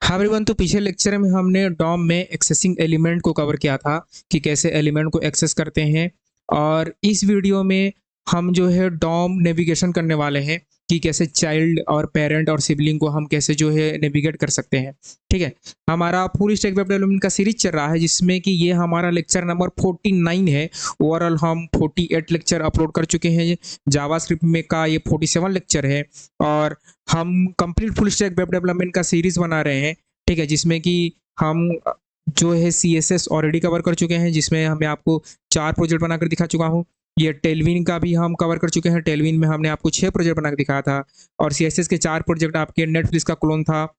हाँ एवरीवन, तो पिछले लेक्चर में हमने डॉम में एक्सेसिंग एलिमेंट को कवर किया था कि कैसे एलिमेंट को एक्सेस करते हैं। और इस वीडियो में हम जो है डॉम नेविगेशन करने वाले हैं कि कैसे चाइल्ड और पेरेंट और सिबलिंग को हम कैसे जो है नेविगेट कर सकते हैं। ठीक है, हमारा फुल स्टैक वेब डेवलपमेंट का सीरीज चल रहा है जिसमें कि ये हमारा लेक्चर नंबर 49 है। ओवरऑल हम 48 लेक्चर अपलोड कर चुके हैं। जावास्क्रिप्ट में का ये 47 लेक्चर है और हम complete full stack web development का सीरीज बना रहे हैं। ठीक है, जिसमें कि हम जो है CSS ऑलरेडी कवर कर चुके हैं, जिसमें हमें आपको 4 प्रोजेक्ट बनाकर दिखा चुका हूँ। ये टेलविन का भी हम कवर कर चुके हैं। टेलविन में हमने आपको 6 प्रोजेक्ट बनाकर दिखाया था और CSS के 4 प्रोजेक्ट आपके नेटफ्लिक्स का क्लोन था।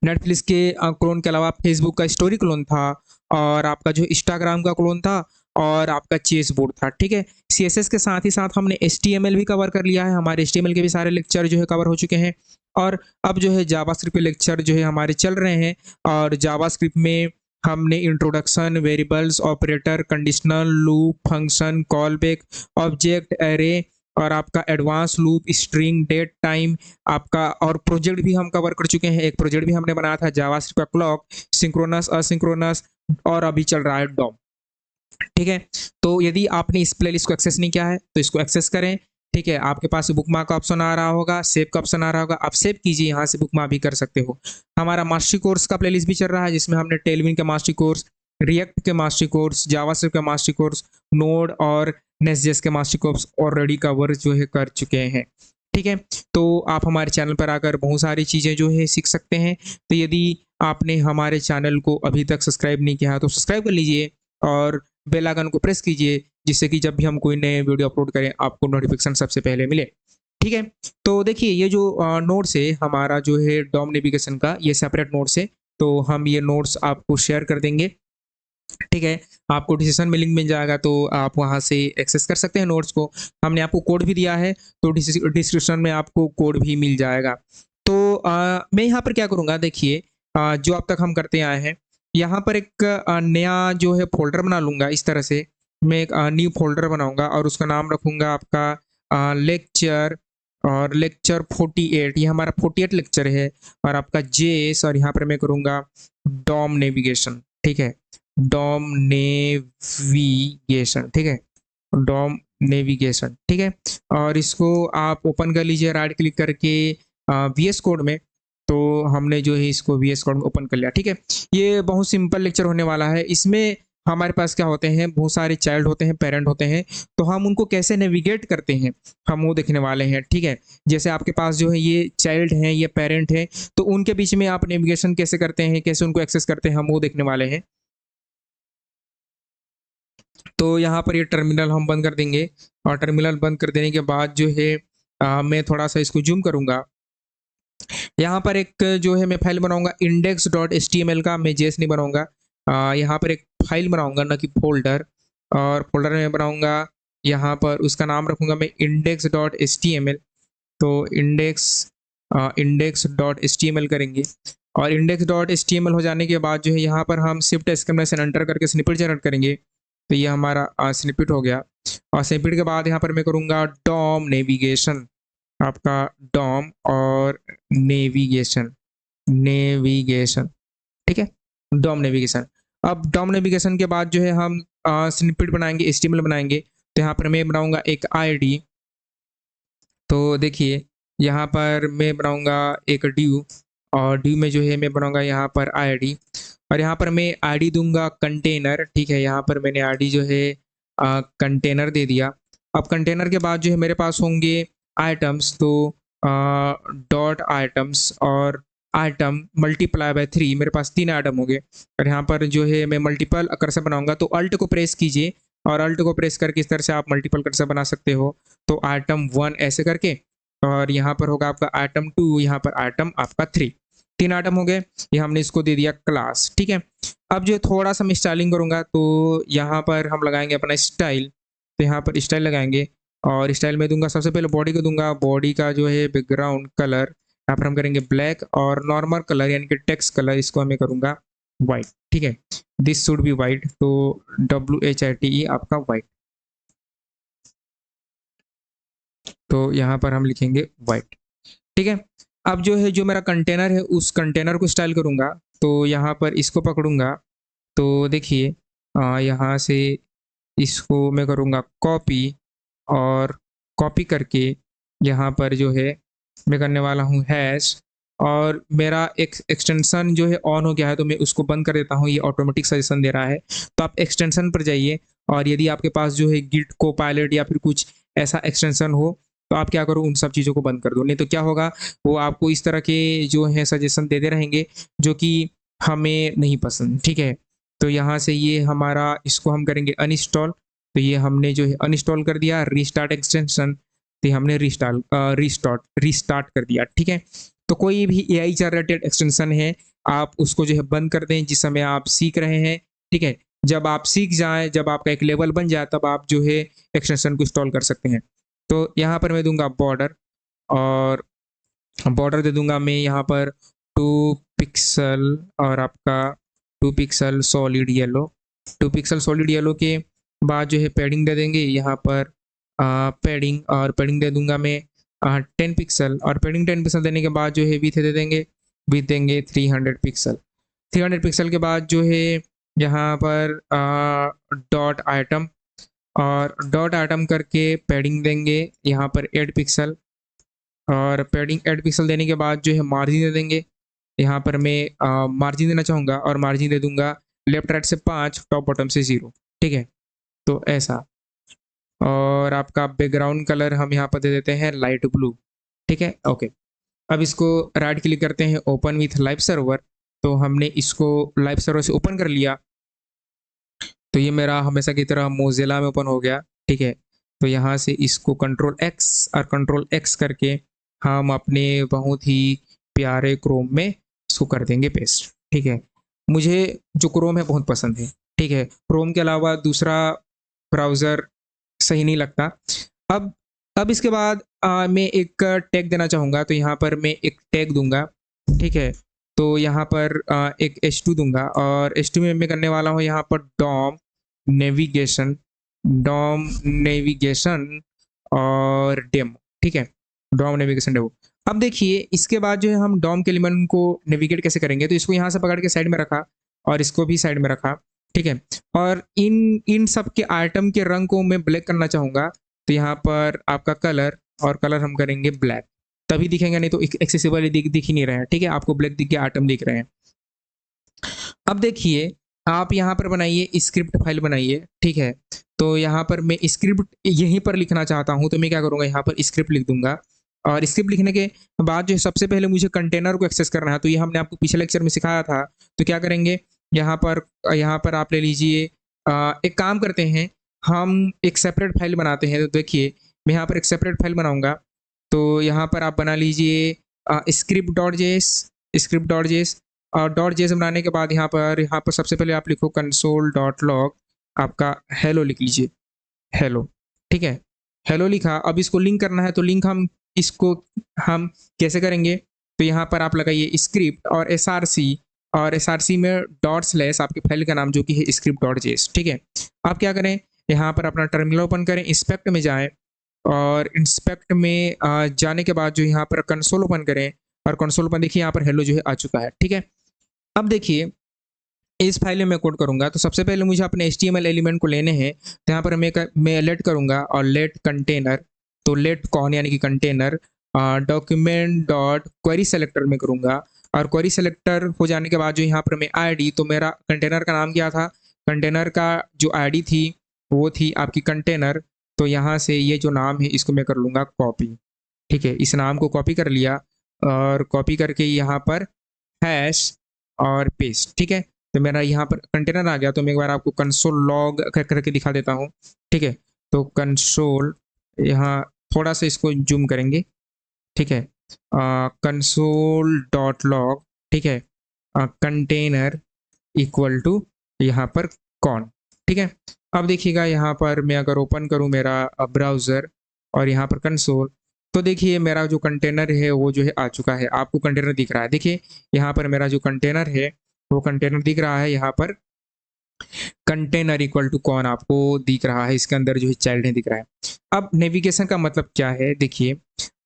नेटफ्लिक्स के क्लोन के अलावा फेसबुक का स्टोरी क्लोन था और आपका जो इंस्टाग्राम का क्लोन था और आपका चेस बोर्ड था। ठीक है, CSS के साथ ही साथ हमने HTML भी कवर कर लिया है। हमारे HTML के भी सारे लेक्चर जो है कवर हो चुके हैं और अब जो है जावास्क्रिप्ट के लेक्चर जो है हमारे चल रहे हैं। और जावास्क्रिप्ट में हमने introduction, variables, operator, conditional, loop, function, call back, object, array और आपका advance loop, string, date time आपका और प्रोजेक्ट भी हम कवर कर चुके हैं। एक प्रोजेक्ट भी हमने बनाया था जावास्क्रिप्ट का क्लॉक, सिंक्रोनस, असिंक्रोनस और अभी चल रहा है डॉम। ठीक है, तो यदि आपने इस प्लेलिस्ट को एक्सेस नहीं किया है तो इसको एक्सेस करें। ठीक है, आपके पास बुकमार्क का ऑप्शन आ रहा होगा, सेव का ऑप्शन आ रहा होगा, आप सेव कीजिए, यहाँ से बुकमार्क भी कर सकते हो। हमारा मास्टरी कोर्स का प्लेलिस्ट भी चल रहा है जिसमें हमने टेलविन के मास्टरी कोर्स, रिएक्ट के मास्टरी कोर्स, जावास्क्रिप्ट के मास्टरी कोर्स, नोड और नेस्टजेएस के मास्टरी कोर्स ऑलरेडी कवर जो है कर चुके हैं। ठीक है, तो आप हमारे चैनल पर आकर बहुत सारी चीज़ें जो है सीख सकते हैं। तो यदि आपने हमारे चैनल को अभी तक सब्सक्राइब नहीं किया है तो सब्सक्राइब कर लीजिए और बेल आइकन को प्रेस कीजिए, जिससे कि जब भी हम कोई नए वीडियो अपलोड करें आपको नोटिफिकेशन सबसे पहले मिले। ठीक है, तो देखिए ये जो नोट्स है हमारा जो है डॉम नेविगेशन का, ये सेपरेट नोट्स है, तो हम ये नोट्स आपको शेयर कर देंगे। ठीक है, आपको डिस्क्रिप्शन में लिंक मिल जाएगा तो आप वहां से एक्सेस कर सकते हैं नोट्स को। हमने आपको कोड भी दिया है तो डिस्क्रिप्शन में आपको कोड भी मिल जाएगा। तो मैं यहाँ पर क्या करूँगा, देखिए जो अब तक हम करते आए हैं, यहाँ पर एक नया जो है फोल्डर बना लूँगा। इस तरह से मैं एक न्यू फोल्डर बनाऊँगा और उसका नाम रखूँगा आपका लेक्चर और लेक्चर 48। ये हमारा 48 लेक्चर है और आपका जेएस और यहाँ पर मैं करूँगा डॉम नेविगेशन। ठीक है, डॉम नेविगेशन। ठीक है, डॉम नेविगेशन। ठीक है, और इसको आप ओपन कर लीजिए राइट क्लिक करके VS कोड में। तो हमने जो है इसको VS कोड में ओपन कर लिया। ठीक है, ये बहुत सिंपल लेक्चर होने वाला है। इसमें हमारे पास क्या होते हैं, बहुत सारे चाइल्ड होते हैं, पेरेंट होते हैं, तो हम उनको कैसे नेविगेट करते हैं हम वो देखने वाले हैं। ठीक है, जैसे आपके पास जो है ये चाइल्ड हैं, ये पेरेंट हैं, तो उनके बीच में आप नेविगेशन कैसे करते हैं, कैसे उनको एक्सेस करते हैं, हम वो देखने वाले हैं। तो यहाँ पर ये टर्मिनल हम बंद कर देंगे और टर्मिनल बंद कर देने के बाद जो है मैं थोड़ा सा इसको जूम करूँगा। यहाँ पर एक जो है मैं फाइल बनाऊंगा index.html का, मैं जेएस नहीं बनाऊंगा। यहाँ पर एक फाइल बनाऊंगा ना कि फोल्डर, और फोल्डर में बनाऊंगा, यहाँ पर उसका नाम रखूंगा मैं index.html। तो index.html करेंगे और index.html हो जाने के बाद जो है यहाँ पर हम शिफ्ट एक्सक्लेमेशन एंटर करके स्निपेट जनरेट करेंगे। तो ये हमारा स्निपेट हो गया और स्निपेट के बाद यहाँ पर मैं करूँगा डॉम नेविगेशन, आपका डॉम और नेविगेशन, नेविगेशन। ठीक है, डॉम नेविगेशन। अब डॉम नेविगेशन के बाद जो है हम स्निपेट बनाएंगे, HTML बनाएंगे। तो यहाँ पर मैं बनाऊंगा एक ID। तो देखिए यहाँ पर मैं बनाऊंगा एक ड्यू और ड्यू में जो है मैं बनाऊंगा यहाँ पर ID और यहाँ पर मैं ID दूंगा कंटेनर। ठीक है, यहाँ पर मैंने ID जो है कंटेनर दे दिया। अब कंटेनर के बाद जो है मेरे पास होंगे आइटम्स, तो डॉट आइटम्स और आइटम मल्टीप्लाई बाय 3, मेरे पास 3 आइटम हो गए। और यहाँ पर जो है मैं मल्टीपल कर्सर बनाऊंगा, तो अल्ट को प्रेस कीजिए और अल्ट को प्रेस करके इस तरह से आप मल्टीपल कर्सर बना सकते हो। तो आइटम 1 ऐसे करके और यहाँ पर होगा आपका आइटम 2, यहाँ पर आइटम आपका 3, 3 आइटम हो गए। ये हमने इसको दे दिया क्लास। ठीक है, अब जो थोड़ा सा मैं स्टाइलिंग करूँगा, तो यहाँ पर हम लगाएंगे अपना स्टाइल। तो यहाँ पर स्टाइल लगाएंगे और स्टाइल में दूंगा, सबसे पहले बॉडी को दूंगा। बॉडी का जो है बैकग्राउंड कलर यहाँ पर हम करेंगे ब्लैक और नॉर्मल कलर यानी कि टेक्स्ट कलर इसको हमें करूँगा वाइट। ठीक है, दिस शुड बी वाइट, तो WHITE आपका वाइट। तो यहाँ पर हम लिखेंगे वाइट। ठीक है, अब जो है जो मेरा कंटेनर है उस कंटेनर को स्टाइल करूँगा, तो यहाँ पर इसको पकड़ूँगा, तो देखिए यहाँ से इसको मैं करूँगा कॉपी, और कॉपी करके यहाँ पर जो है मैं करने वाला हूँ हैश, और मेरा एक एक्सटेंशन जो है ऑन हो गया है तो मैं उसको बंद कर देता हूँ, ये ऑटोमेटिक सजेशन दे रहा है। तो आप एक्सटेंशन पर जाइए, और यदि आपके पास जो है गिट कोपायलट या फिर कुछ ऐसा एक्सटेंशन हो तो आप क्या करो, उन सब चीज़ों को बंद कर दो, नहीं तो क्या होगा, वो आपको इस तरह के जो है सजेशन देते रहेंगे जो कि हमें नहीं पसंद, ठीक है। तो यहाँ से ये हमारा इसको हम करेंगे अनइंस्टॉल, तो ये हमने जो है अनइंस्टॉल कर दिया, रीस्टार्ट एक्सटेंशन, तो हमने रीस्टार्ट कर दिया, ठीक है। तो कोई भी एआई जनरेटेड एक्सटेंशन है, आप उसको जो है बंद कर दें जिस समय आप सीख रहे हैं, ठीक है। जब आप सीख जाएं, जब आपका एक लेवल बन जाए, तब आप जो है एक्सटेंशन को इंस्टॉल कर सकते हैं। तो यहाँ पर मैं दूंगा बॉर्डर, और बॉर्डर दे दूंगा मैं यहाँ पर 2 पिक्सल, और आपका 2 pixel solid yellow, 2 pixel solid yellow के बाद जो है पैडिंग दे देंगे यहाँ पर पैडिंग, और पैडिंग दे दूंगा मैं 10 पिक्सल, और पैडिंग 10 पिक्सल देने के बाद जो है विथ दे देंगे, विथ देंगे 300 पिक्सल। 300 पिक्सल के बाद जो है यहाँ पर डॉट आइटम, और डॉट आइटम करके पैडिंग देंगे यहाँ पर 8 पिक्सल, और पैडिंग 8 पिक्सल देने के बाद जो है मार्जिन दे देंगे, यहाँ पर मैं मार्जिन देना चाहूँगा, और मार्जिन दे दूंगा लेफ्ट राइट से 5, टॉप बॉटम से 0, ठीक है। तो ऐसा, और आपका बैकग्राउंड कलर हम यहाँ पर दे देते हैं लाइट ब्लू, ठीक है, ओके। अब इसको राइट क्लिक करते हैं ओपन विथ लाइव सर्वर, तो हमने इसको लाइव सर्वर से ओपन कर लिया, तो ये मेरा हमेशा की तरह मोजिला में ओपन हो गया, ठीक है। तो यहाँ से इसको कंट्रोल एक्स और कंट्रोल एक्स करके हम अपने बहुत ही प्यारे क्रोम में इसको कर देंगे पेस्ट, ठीक है। मुझे जो क्रोम है बहुत पसंद है, ठीक है, क्रोम के अलावा दूसरा ब्राउज़र सही नहीं लगता। अब अब इसके बाद मैं एक टैग देना चाहूँगा, तो यहाँ पर मैं एक टैग दूंगा, ठीक है। तो यहाँ पर एक h2 दूंगा, और h2 में मैं करने वाला हूँ यहाँ पर नेविगेशन डॉम नेविगेशन और डेमो, ठीक है, डॉम नेविगेशन डेमो। अब देखिए इसके बाद जो है हम डॉम के एलिमेंट को नेविगेट कैसे करेंगे, तो इसको यहाँ से पकड़ के साइड में रखा, और इसको भी साइड में रखा, ठीक है। और इन इन सब के आइटम के रंग को मैं ब्लैक करना चाहूँगा, तो यहाँ पर आपका कलर, और कलर हम करेंगे ब्लैक, तभी दिखेंगे, नहीं तो एक्सेसिबल दिख ही नहीं रहे हैं, ठीक है, आपको ब्लैक दिख के आइटम दिख रहे हैं। अब देखिए आप यहाँ पर बनाइए स्क्रिप्ट फाइल बनाइए, ठीक है। तो यहाँ पर मैं स्क्रिप्ट यहीं पर लिखना चाहता हूँ, तो मैं क्या करूँगा, यहाँ पर स्क्रिप्ट लिख दूंगा, और स्क्रिप्ट लिखने के बाद जो सबसे पहले मुझे कंटेनर को एक्सेस करना है, तो ये हमने आपको पिछले लेक्चर में सिखाया था। तो क्या करेंगे, यहाँ पर आप ले लीजिए, एक काम करते हैं, हम एक सेपरेट फाइल बनाते हैं। तो देखिए मैं यहाँ पर एक सेपरेट फाइल बनाऊंगा, तो यहाँ पर आप बना लीजिए स्क्रिप्ट.js और .js बनाने के बाद यहाँ पर सबसे पहले आप लिखो console.log, आपका हेलो लिख लीजिए, हेलो, ठीक है, हेलो लिखा। अब इसको लिंक करना है, तो लिंक हम कैसे करेंगे, तो यहाँ पर आप लगाइए स्क्रिप्ट और src में ./ आपके फाइल का नाम जो कि है script.js, ठीक है। आप क्या करें, यहाँ पर अपना टर्मिनल ओपन करें, इंस्पेक्ट में जाएं, और इंस्पेक्ट में जाने के बाद जो यहाँ पर कंसोल ओपन करें, और कंसोल ओपन देखिए यहाँ पर हेलो जो है आ चुका है, ठीक है। अब देखिए इस फाइल में मैं कोड करूंगा, तो सबसे पहले मुझे अपने HTML एलिमेंट को लेने हैं, तो यहाँ पर मैं लेट करूंगा, और लेट कंटेनर, तो लेट कौन यानी कि container document dot query selector में करूंगा, और क्वेरी सेलेक्टर हो जाने के बाद जो यहाँ पर मैं ID, तो मेरा कंटेनर का नाम क्या था, कंटेनर का जो ID थी वो थी आपकी कंटेनर, तो यहाँ से ये जो नाम है इसको मैं कर लूँगा कॉपी, ठीक है, इस नाम को कॉपी कर लिया, और कॉपी करके यहाँ पर हैश और पेस्ट, ठीक है। तो मेरा यहाँ पर कंटेनर आ गया, तो मैं एक बार आपको कंसोल लॉग करके दिखा देता हूँ, ठीक है। तो कंसोल, यहाँ थोड़ा सा इसको जूम करेंगे, ठीक है, कंसोल डॉट लॉग, ठीक है, कंटेनर इक्वल टू यहाँ पर कौन, ठीक है। अब देखिएगा यहाँ पर मैं अगर ओपन करूँ मेरा ब्राउज़र, और यहाँ पर कंसोल, तो देखिए मेरा जो कंटेनर है वो जो है आ चुका है, आपको कंटेनर दिख रहा है, देखिए यहाँ पर मेरा जो कंटेनर है वो कंटेनर दिख रहा है यहाँ पर, कंटेनर इक्वल टू कौन आपको दिख रहा है, इसके अंदर जो है चाइल्ड है दिख रहा है। अब नेविगेशन का मतलब क्या है, देखिए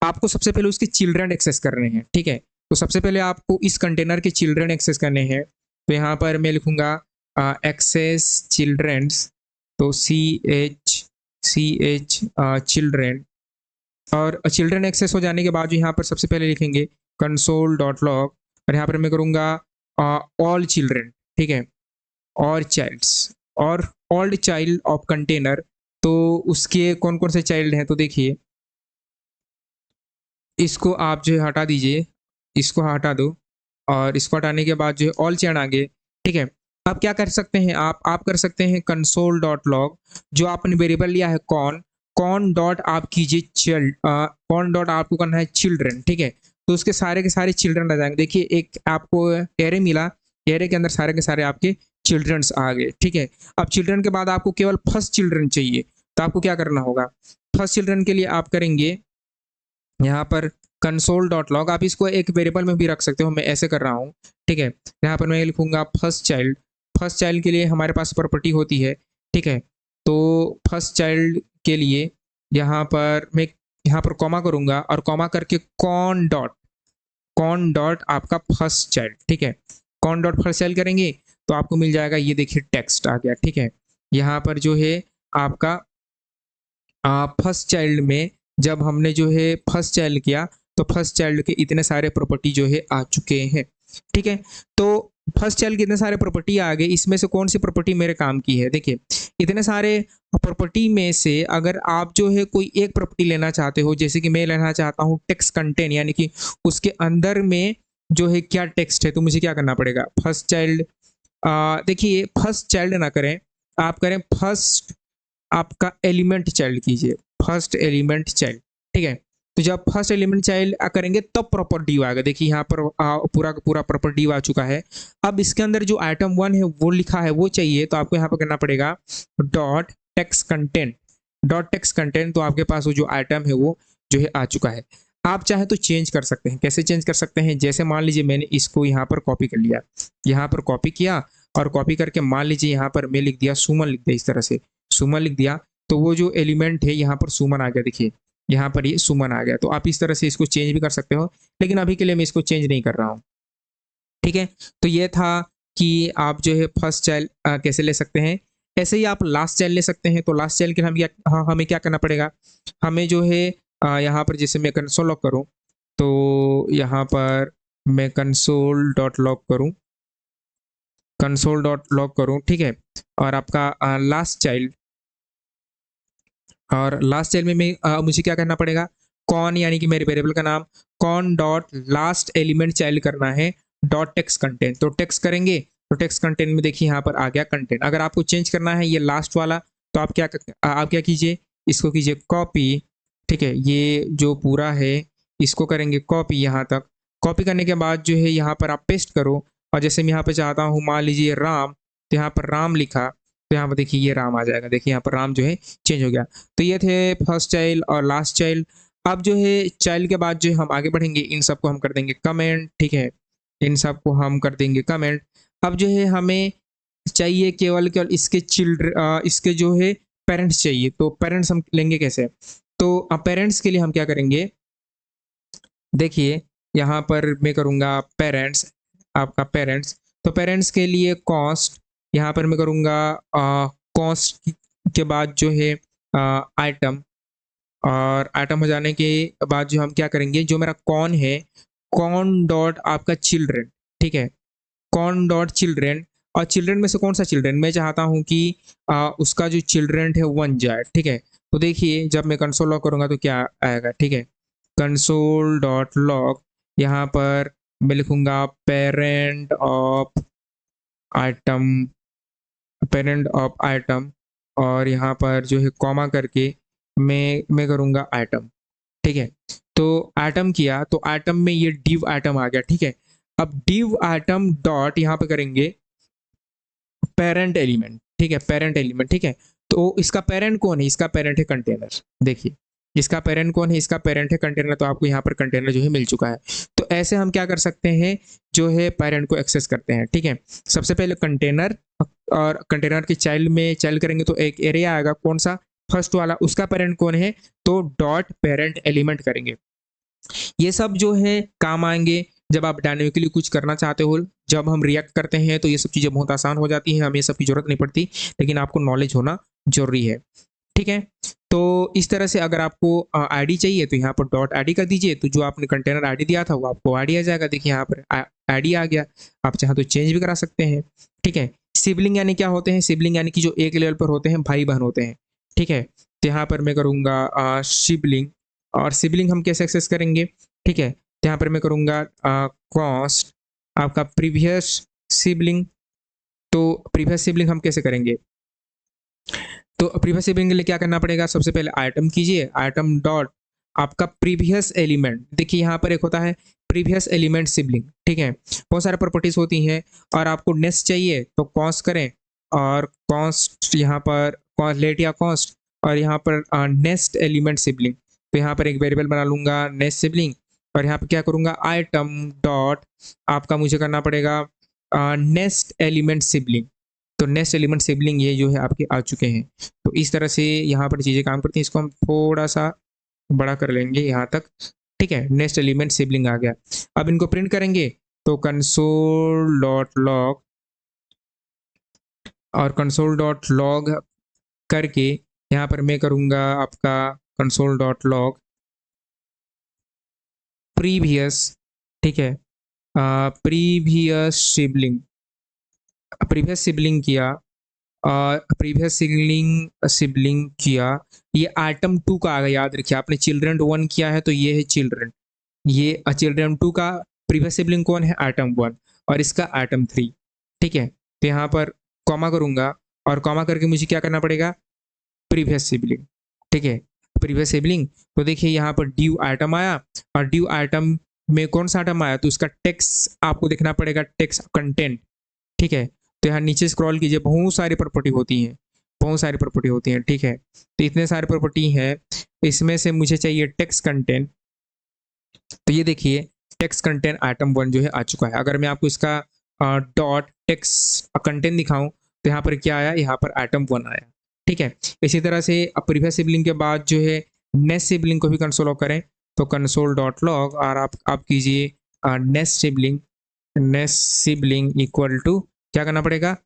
आपको सबसे पहले उसके चिल्ड्रन एक्सेस करने हैं, ठीक है। तो सबसे पहले आपको इस कंटेनर के चिल्ड्रन एक्सेस करने हैं। तो यहाँ पर मैं लिखूंगा एक्सेस चिल्ड्रंस, तो ch चिल्ड्रन, और चिल्ड्रन एक्सेस हो जाने के बाद जो यहाँ पर सबसे पहले लिखेंगे कंसोल डॉट लॉग, और यहाँ पर मैं करूँगा ऑल चिल्ड्रन, ठीक है, और चाइल्ड्स, और ऑल चाइल्ड ऑफ कंटेनर। तो उसके कौन कौन से चाइल्ड हैं, तो देखिए इसको आप जो है हटा दीजिए, इसको हटा दो, और इसको हटाने के बाद जो है ऑल चैन आगे, ठीक है। अब क्या कर सकते हैं आप कर सकते हैं कंसोल डॉट लॉग, जो आपने वेरिएबल लिया है कॉन, कॉन डॉट आप कीजिए चाइल्ड, कॉन डॉट आपको करना है चिल्ड्रन, ठीक है। तो उसके सारे के सारे चिल्ड्रन आ जाएंगे। देखिए एक आपको एरे मिला, एरे के अंदर सारे के सारे आपके चिल्ड्रंस आ गए, ठीक है। अब चिल्ड्रन के बाद आपको केवल फर्स्ट चिल्ड्रन चाहिए, तो आपको क्या करना होगा, फर्स्ट चिल्ड्रन के लिए आप करेंगे यहाँ पर कंसोल डॉट लॉग, आप इसको एक वेरिएबल में भी रख सकते हो, मैं ऐसे कर रहा हूँ, ठीक है। यहाँ पर मैं लिखूंगा फर्स्ट चाइल्ड, फर्स्ट चाइल्ड के लिए हमारे पास प्रॉपर्टी होती है, ठीक है। तो फर्स्ट चाइल्ड के लिए यहाँ पर मैं यहाँ पर कॉमा करूंगा, और कॉमा करके कॉन डॉट आपका फर्स्ट चाइल्ड, ठीक है। कॉन डॉट फर्स्ट चाइल्ड करेंगे तो आपको मिल जाएगा, ये देखिए टेक्स्ट आ गया, ठीक है। यहाँ पर जो है आपका फर्स्ट चाइल्ड में जब हमने जो है फर्स्ट चाइल्ड किया, तो फर्स्ट चाइल्ड के इतने सारे प्रॉपर्टी जो है आ चुके हैं, ठीक है। तो फर्स्ट चाइल्ड के इतने सारे प्रॉपर्टी आ गए, इसमें से कौन सी प्रॉपर्टी मेरे काम की है, देखिए इतने सारे प्रॉपर्टी में से अगर आप जो है कोई एक प्रॉपर्टी लेना चाहते हो, जैसे कि मैं लेना चाहता हूँ टेक्स्ट कंटेंट, यानी कि उसके अंदर में जो है क्या टेक्स्ट है, तो मुझे क्या करना पड़ेगा, फर्स्ट चाइल्ड, देखिए फर्स्ट चाइल्ड ना करें, आप करें फर्स्ट आपका एलिमेंट चाइल्ड कीजिए, फर्स्ट एलिमेंट चाइल्ड, ठीक है। तो जब फर्स्ट एलिमेंट चाइल्ड करेंगे तब प्रॉपर ड्यू आएगा, देखिए यहाँ पर पूरा का पूरा प्रॉपर ड्यू आ चुका है। अब इसके अंदर जो आइटम 1 है वो लिखा है वो चाहिए, तो आपको यहाँ पर करना पड़ेगा dot text content, dot text content, तो आपके पास वो जो आइटम है वो जो है आ चुका है। आप चाहे तो चेंज कर सकते हैं, कैसे चेंज कर सकते हैं, जैसे मान लीजिए मैंने इसको यहाँ पर कॉपी कर लिया, यहाँ पर कॉपी किया, और कॉपी करके मान लीजिए यहाँ पर मैं लिख दिया सुमन, लिख दिया इस तरह से सुमन लिख दिया, तो वो जो एलिमेंट है यहाँ पर सुमन आ गया, देखिए यहाँ पर ये सुमन आ गया। तो आप इस तरह से इसको चेंज भी कर सकते हो, लेकिन अभी के लिए मैं इसको चेंज नहीं कर रहा हूँ, ठीक है। तो ये था कि आप जो है फर्स्ट चाइल्ड कैसे ले सकते हैं। ऐसे ही आप लास्ट चाइल्ड ले सकते हैं। तो लास्ट चाइल्ड के लिए हमें क्या करना पड़ेगा, हमें जो है यहाँ पर जैसे मैं कंसोल लॉग करूँ, तो यहाँ पर मैं कंसोल डॉट लॉग करूँ, कंसोल डॉट लॉग करूँ, ठीक है। और आपका लास्ट चाइल्ड, और लास्ट चाइल्ड में मुझे क्या करना पड़ेगा, कौन, यानी कि मेरे वेरिएबल का नाम कौन डॉट लास्ट एलिमेंट चाइल्ड करना है, डॉट टेक्स्ट कंटेंट, तो टेक्स्ट करेंगे तो टेक्स्ट कंटेंट में देखिए यहाँ पर आ गया कंटेंट। अगर आपको चेंज करना है ये लास्ट वाला, तो आप क्या कीजिए, इसको कीजिए कॉपी, ठीक है। ये जो पूरा है इसको करेंगे कॉपी यहाँ तक, कॉपी करने के बाद जो है यहाँ पर आप पेस्ट करो, और जैसे मैं यहाँ पे चाहता हूँ मान लीजिए राम, तो यहाँ पर राम लिखा, तो यहाँ पर देखिए ये राम आ जाएगा, देखिए यहाँ पर राम जो है चेंज हो गया। तो ये थे फर्स्ट चाइल्ड और लास्ट चाइल्ड। अब जो है चाइल्ड के बाद जो हम आगे बढ़ेंगे, इन सबको हम कर देंगे कमेंट, ठीक है, इन सबको हम कर देंगे कमेंट। अब जो है हमें चाहिए केवल केवल इसके इसके जो है पेरेंट्स चाहिए, तो पेरेंट्स हम लेंगे कैसे, तो पेरेंट्स के लिए हम क्या करेंगे, देखिए यहाँ पर मैं करूँगा पेरेंट्स, आपका पेरेंट्स, तो पेरेंट्स के लिए कॉस्ट, यहाँ पर मैं करूँगा कॉस्ट के बाद जो है आइटम, और आइटम हो जाने के बाद जो हम क्या करेंगे, जो मेरा कौन है, कौन डॉट आपका चिल्ड्रन, ठीक है, कौन डॉट चिल्ड्रन, और चिल्ड्रन में से कौन सा चिल्ड्रन, मैं चाहता हूँ कि उसका जो चिल्ड्रन है वन जाए, ठीक है। तो देखिए जब मैं कंसोल लॉग करूँगा तो क्या आएगा, ठीक है, कंसोल डॉट लॉग, यहाँ पर मैं लिखूंगा parent of item, parent of item, और यहाँ पर जो है कॉमा करके मैं करूँगा आइटम, ठीक है। तो आइटम किया तो आइटम में ये डिव आइटम आ गया, ठीक है। अब डिव आइटम डॉट यहाँ पे करेंगे पेरेंट एलिमेंट, ठीक है, पेरेंट एलिमेंट, ठीक है। तो इसका पेरेंट कौन है, इसका पेरेंट है कंटेनर, देखिए इसका पेरेंट कौन है, इसका पेरेंट है कंटेनर, तो आपको यहाँ पर कंटेनर जो है मिल चुका है। तो ऐसे हम क्या कर सकते हैं, जो है पेरेंट को एक्सेस करते हैं, ठीक है। सबसे पहले कंटेनर और कंटेनर के चाइल्ड करेंगे तो एक एरे आएगा, कौन सा, फर्स्ट वाला, उसका पेरेंट कौन है, तो डॉट पेरेंट एलिमेंट करेंगे। ये सब जो है काम आएंगे जब आप डायनेमिकली कुछ करना चाहते हो। जब हम रिएक्ट करते हैं तो ये सब चीज़ें बहुत आसान हो जाती हैं, हमें ये सब की जरूरत नहीं पड़ती, लेकिन आपको नॉलेज होना जरूरी है। ठीक है, तो इस तरह से अगर आपको आईडी चाहिए तो यहाँ पर डॉट आईडी कर दीजिए, तो जो आपने कंटेनर आईडी दिया था वो आपको आईडी आ जाएगा। देखिए यहाँ पर आईडी आ गया, आप चाहें तो चेंज भी करा सकते हैं। ठीक है, सिबलिंग यानी क्या होते हैं, सिबलिंग यानी कि जो एक लेवल पर होते हैं, भाई बहन होते हैं। ठीक है, तो यहाँ पर मैं करूँगा सिबलिंग, और सिबलिंग हम कैसे एक्सेस करेंगे, ठीक है, तो यहाँ पर मैं करूँगा कॉस्ट आपका प्रीवियस सिबलिंग। तो प्रीवियस सिबलिंग हम कैसे करेंगे, तो प्रीवियस सिबलिंग के लिए क्या करना पड़ेगा, सबसे पहले आइटम कीजिए, आइटम डॉट आपका प्रीवियस एलिमेंट। देखिए यहाँ पर एक होता है प्रीवियस एलिमेंट सिबलिंग। ठीक है, बहुत सारे प्रॉपर्टीज होती हैं, और आपको नेस्ट चाहिए तो कॉस्ट करें, और कॉस्ट यहाँ पर लेट या कॉस्ट, और यहाँ पर नेस्ट एलिमेंट सिबलिंग। तो यहाँ पर एक वेरिएबल बना लूंगा नेस्ट सिबलिंग, और यहाँ पर क्या करूँगा, आइटम डॉट आपका मुझे करना पड़ेगा नेस्ट एलिमेंट सिबलिंग। तो नेक्स्ट एलिमेंट सिबलिंग ये जो है आपके आ चुके हैं। तो इस तरह से यहाँ पर चीज़ें काम करती हैं। इसको हम थोड़ा सा बड़ा कर लेंगे यहाँ तक। ठीक है, नेक्स्ट एलिमेंट सिबलिंग आ गया। अब इनको प्रिंट करेंगे तो कंसोल डॉट लॉग, और कंसोल डॉट लॉग करके यहाँ पर मैं करूँगा आपका कंसोल डॉट लॉग प्रीवियस। ठीक है, प्रीवियस सिबलिंग, प्रीवियस सिबलिंग किया, प्रीवियस सिबलिंग किया, ये आइटम 2 का आ गया। याद रखिए आपने चिल्ड्रन 1 किया है तो ये है चिल्ड्रन, ये चिल्ड्रन 2 का प्रीवियस सिबलिंग कौन है, आइटम 1, और इसका आइटम 3। ठीक है, तो यहाँ पर कॉमा करूँगा, और कॉमा करके मुझे क्या करना पड़ेगा, प्रीवियस सिबलिंग। ठीक है, प्रीवियस सिबलिंग। तो देखिए यहाँ पर ड्यू आइटम आया, और ड्यू आइटम में कौन सा आइटम आया, तो उसका टेक्स्ट आपको देखना पड़ेगा, टेक्स्ट कंटेंट। ठीक है, तो यहाँ नीचे स्क्रॉल कीजिए, बहुत सारी प्रॉपर्टी होती हैं, बहुत सारी प्रॉपर्टी होती हैं। ठीक है, तो इतने सारे प्रॉपर्टी हैं, इसमें से मुझे चाहिए टेक्स्ट कंटेंट। तो ये देखिए टेक्स्ट कंटेंट आइटम 1 जो है आ चुका है। अगर मैं आपको इसका डॉट टेक्स्ट कंटेंट दिखाऊं तो यहाँ पर क्या आया, यहाँ पर आइटम 1 आया। ठीक है, इसी तरह से प्रीवियस सिबलिंग के बाद जो है नेक्स्ट सिबलिंग को भी कंसोल लॉग करें, तो कंसोल डॉट लॉग, और आप कीजिए नेक्स्ट सिबलिंग इक्वल टू क्या करना पड़ेगा,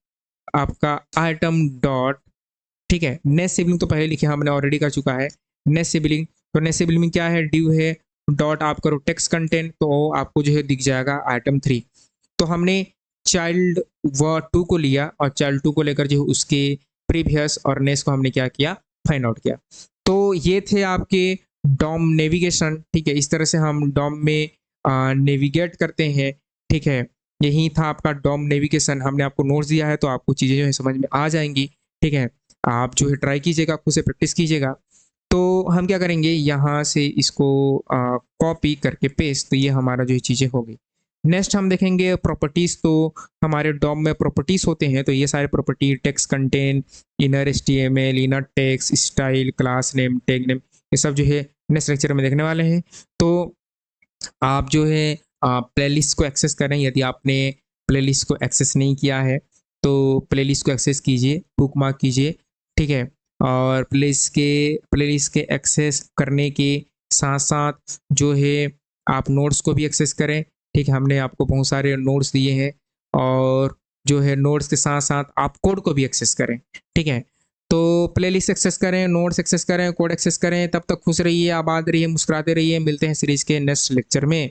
आपका आइटम डॉट। ठीक है, नेक्स्ट सिबलिंग तो पहले लिखे, हमने ऑलरेडी कर चुका है नेक्स्ट सिबलिंग। तो नेक्स्ट सिबलिंग में क्या है, ड्यू है, डॉट आप करो टेक्स्ट कंटेंट, तो आपको जो है दिख जाएगा आइटम 3। तो हमने चाइल्ड 2 को लिया, और चाइल्ड 2 को लेकर जो उसके प्रीवियस और नेक्स्ट को हमने क्या किया, फाइंड आउट किया। तो ये थे आपके डॉम नेविगेशन। ठीक है, इस तरह से हम डॉम में नेविगेट करते हैं। ठीक है, यही था आपका डॉम नेविगेशन। हमने आपको नोट्स दिया है तो आपको चीज़ें जो है समझ में आ जाएंगी। ठीक है, आप जो है ट्राई कीजिएगा, खुद से प्रैक्टिस कीजिएगा। तो हम क्या करेंगे, यहाँ से इसको कॉपी करके पेस्ट, तो ये हमारा जो है चीज़ें हो गई। नेक्स्ट हम देखेंगे प्रॉपर्टीज़। तो हमारे डॉम में प्रॉपर्टीज़ होते हैं, तो ये सारे property, text content, inner HTML, inner text, style, class name, tag name, ये सब जो है नेक्स्ट लेक्चर में देखने वाले हैं। तो आप जो है प्लेलिस्ट को एक्सेस करें। यदि आपने प्लेलिस्ट को एक्सेस नहीं किया है तो प्लेलिस्ट को एक्सेस कीजिए, बुकमार्क कीजिए। ठीक है, और प्लेलिस्ट के एक्सेस करने के साथ साथ जो है आप नोट्स को भी एक्सेस करें। ठीक है, हमने आपको बहुत सारे नोट्स दिए हैं, और जो है नोट्स के साथ साथ आप कोड को भी एक्सेस करें। ठीक है, तो प्लेलिस्ट एक्सेस करें, नोट्स एक्सेस करें, कोड एक्सेस करें। तब तक खुश रहिए, आबाद रहिए, मुस्कुराते रहिए। मिलते हैं सीरीज के नेक्स्ट लेक्चर में।